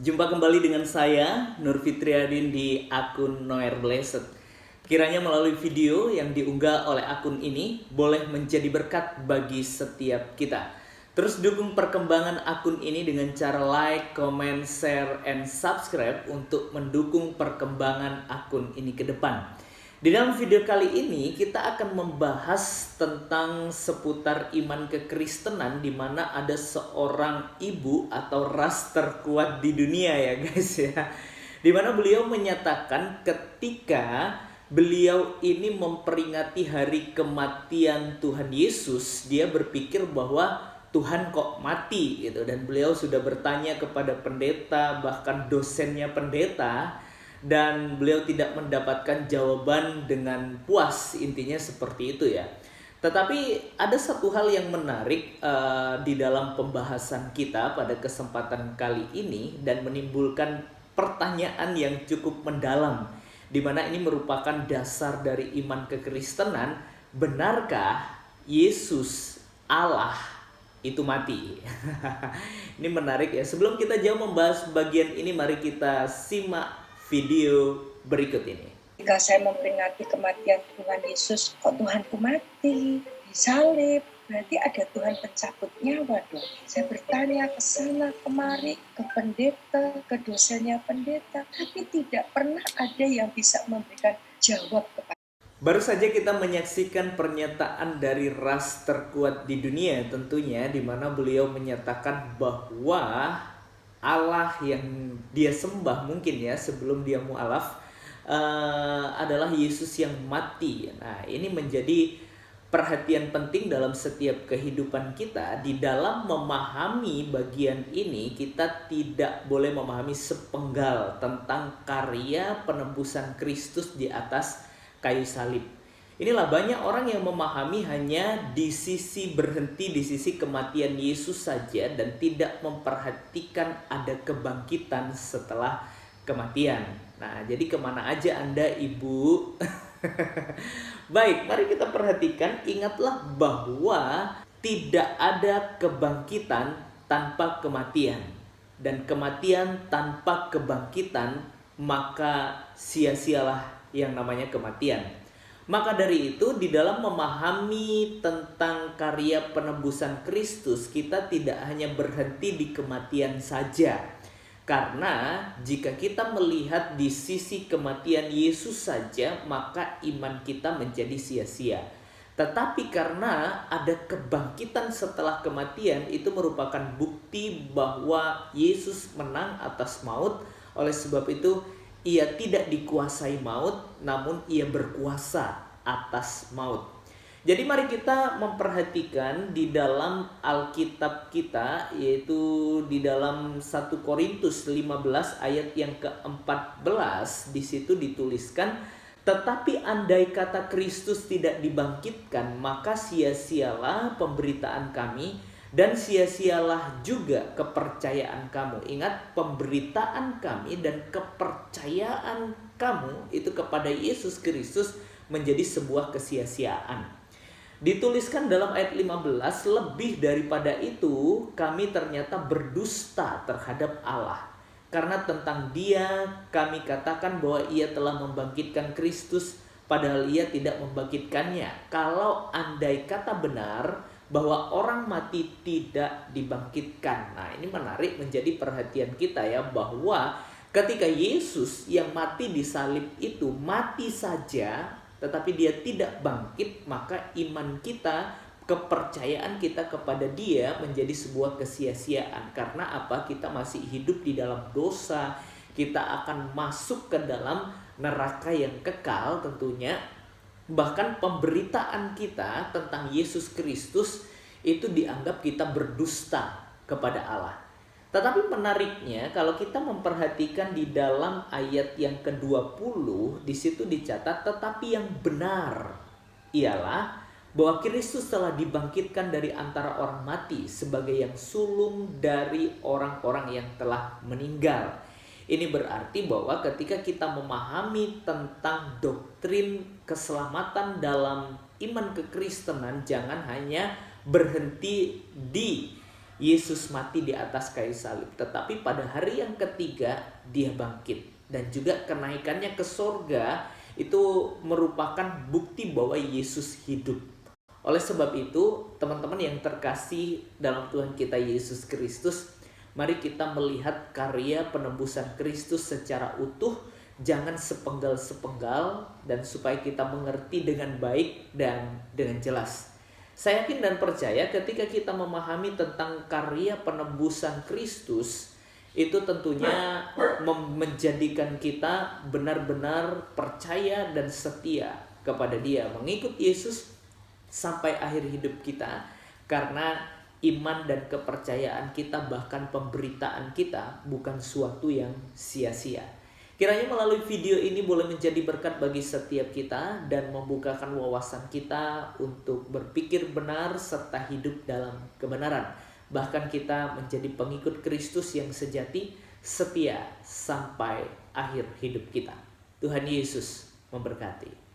Jumpa kembali dengan saya, Nur Fitriadin di akun Noer Blessed. Kiranya melalui video yang diunggah oleh akun ini boleh menjadi berkat bagi setiap kita. Terus dukung perkembangan akun ini dengan cara like, comment, share, and subscribe untuk mendukung perkembangan akun ini ke depan. Di dalam video kali ini kita akan membahas tentang seputar iman kekristenan, di mana ada seorang ibu atau ras terkuat di dunia ya guys ya. Di mana beliau menyatakan ketika beliau ini memperingati hari kematian Tuhan Yesus, dia berpikir bahwa Tuhan kok mati gitu, dan beliau sudah bertanya kepada pendeta, bahkan dosennya pendeta, dan beliau tidak mendapatkan jawaban dengan puas, intinya seperti itu ya. Tetapi ada satu hal yang menarik di dalam pembahasan kita pada kesempatan kali ini dan menimbulkan pertanyaan yang cukup mendalam, di mana ini merupakan dasar dari iman kekristenan. Benarkah Yesus Allah itu mati? Ini menarik ya. Sebelum kita jauh membahas bagian ini, mari kita simak video berikut ini. Jika saya memperingati kematian Tuhan Yesus, kok Tuhanku mati, disalib, berarti ada Tuhan pencabut nyawa dong. Saya bertanya ke sana kemari, ke pendeta, ke dosennya pendeta, tapi tidak pernah ada yang bisa memberikan jawab kepada. Baru saja kita menyaksikan pernyataan dari ras terkuat di dunia tentunya, di mana beliau menyatakan bahwa Allah yang dia sembah mungkin ya sebelum dia mualaf adalah Yesus yang mati. Nah, ini menjadi perhatian penting dalam setiap kehidupan kita. Di dalam memahami bagian ini, kita tidak boleh memahami sepenggal tentang karya penebusan Kristus di atas kayu salib. Inilah banyak orang yang memahami hanya di sisi berhenti di sisi kematian Yesus saja dan tidak memperhatikan ada kebangkitan setelah kematian. Nah, jadi kemana aja Anda Ibu? Baik, mari kita perhatikan. Ingatlah bahwa tidak ada kebangkitan tanpa kematian. Dan kematian tanpa kebangkitan, maka sia-sialah yang namanya kematian. Maka dari itu, di dalam memahami tentang karya penebusan Kristus, kita tidak hanya berhenti di kematian saja. Karena jika kita melihat di sisi kematian Yesus saja, maka iman kita menjadi sia-sia. Tetapi karena ada kebangkitan setelah kematian, itu merupakan bukti bahwa Yesus menang atas maut. Oleh sebab itu, ia tidak dikuasai maut, namun ia berkuasa atas maut. Jadi mari kita memperhatikan di dalam Alkitab kita, yaitu di dalam 1 Korintus 15 ayat yang ke-14. Di situ dituliskan, tetapi andai kata Kristus tidak dibangkitkan, maka sia-sialah pemberitaan kami, dan sia-sialah juga kepercayaan kamu. Ingat, pemberitaan kami dan kepercayaan kamu itu kepada Yesus Kristus menjadi sebuah kesia-siaan. Dituliskan dalam ayat 15, lebih daripada itu kami ternyata berdusta terhadap Allah. Karena tentang dia kami katakan bahwa ia telah membangkitkan Kristus, padahal ia tidak membangkitkannya. Kalau andai kata benar bahwa orang mati tidak dibangkitkan. Nah, ini menarik menjadi perhatian kita ya, bahwa ketika Yesus yang mati di salib itu mati saja, tetapi dia tidak bangkit, maka iman kita, kepercayaan kita kepada dia menjadi sebuah kesia-siaan. Karena apa? Kita masih hidup di dalam dosa, kita akan masuk ke dalam neraka yang kekal tentunya. Bahkan pemberitaan kita tentang Yesus Kristus itu dianggap kita berdusta kepada Allah. Tetapi menariknya, kalau kita memperhatikan di dalam ayat yang ke-20, di situ dicatat, tetapi yang benar ialah bahwa Kristus telah dibangkitkan dari antara orang mati sebagai yang sulung dari orang-orang yang telah meninggal. Ini berarti bahwa ketika kita memahami tentang doktrin keselamatan dalam iman kekristenan, jangan hanya berhenti di Yesus mati di atas kayu salib, tetapi pada hari yang ketiga dia bangkit. Dan juga kenaikannya ke sorga itu merupakan bukti bahwa Yesus hidup. Oleh sebab itu, teman-teman yang terkasih dalam Tuhan kita Yesus Kristus, mari kita melihat karya penebusan Kristus secara utuh, jangan sepenggal-sepenggal, dan supaya kita mengerti dengan baik dan dengan jelas. Saya yakin dan percaya ketika kita memahami tentang karya penebusan Kristus, itu tentunya menjadikan kita benar-benar percaya dan setia kepada Dia, mengikut Yesus sampai akhir hidup kita, karena iman dan kepercayaan kita, bahkan pemberitaan kita, bukan suatu yang sia-sia. Kiranya melalui video ini boleh menjadi berkat bagi setiap kita dan membukakan wawasan kita untuk berpikir benar serta hidup dalam kebenaran. Bahkan kita menjadi pengikut Kristus yang sejati, setia sampai akhir hidup kita. Tuhan Yesus memberkati.